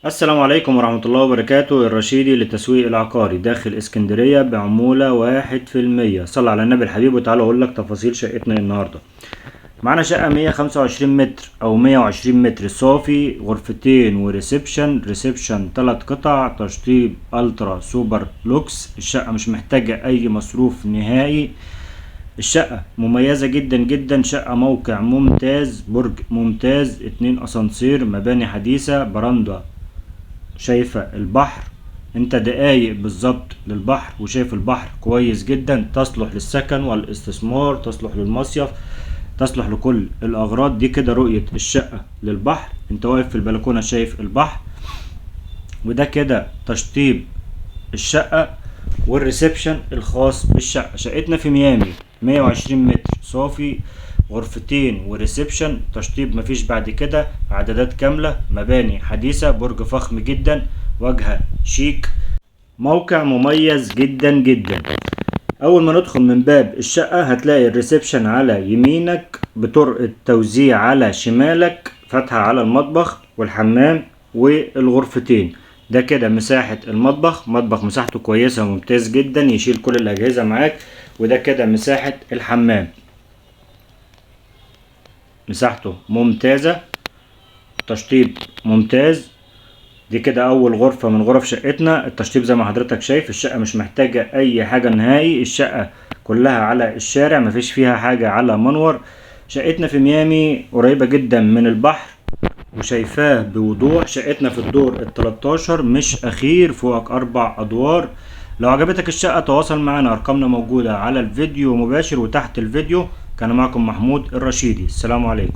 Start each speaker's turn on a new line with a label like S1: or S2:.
S1: السلام عليكم ورحمة الله وبركاته. الرشيدي للتسويق العقاري داخل اسكندرية بعمولة 1%. صل على النبي الحبيب وتعالى اقول لك تفاصيل شقتنا النهاردة. معانا شقة 125 متر او 120 متر صافي، غرفتين وريسبشن 3 قطع، تشطيب الترا سوبر لوكس. الشقة مش محتاجة اي مصروف نهائي. الشقة مميزة جدا جدا. شقة موقع ممتاز، برج ممتاز، 2 اسانسير، مباني حديثة، برندة شايفة البحر. انت دقايق بالظبط للبحر وشايف البحر كويس جدا. تصلح للسكن والاستثمار، تصلح للمصيف، تصلح لكل الاغراض دي. كده رؤية الشقة للبحر، انت واقف في البلكونة شايف البحر. وده كده تشطيب الشقة والريسبشن الخاص بالشقة. شقتنا في ميامي، 120 متر صافي، غرفتين وريسبشن، تشطيب مفيش بعد كده، عدادات كاملة، مباني حديثة، برج فخم جدا، واجهة شيك، موقع مميز جدا جدا. اول ما ندخل من باب الشقة هتلاقي الريسبشن على يمينك، بطرق التوزيع على شمالك، فتحة على المطبخ والحمام والغرفتين. ده كده مساحة المطبخ. مطبخ مساحته كويسة وممتاز جدا، يشيل كل الأجهزة معاك. وده كده مساحة الحمام، مساحته ممتازة، تشطيب ممتاز. دي كده أول غرفة من غرف شقتنا. التشطيب زي ما حضرتك شايف، الشقة مش محتاجة أي حاجة نهائي. الشقة كلها على الشارع، مفيش فيها حاجة على منور. شقتنا في ميامي قريبة جدا من البحر وشايفاه بوضوح. شقتنا في الدور ال13 مش أخير، فوقك 4 أدوار. لو عجبتك الشقة تواصل معنا، أرقامنا موجودة على الفيديو مباشر وتحت الفيديو. كان معكم محمود الرشيدي. السلام عليكم.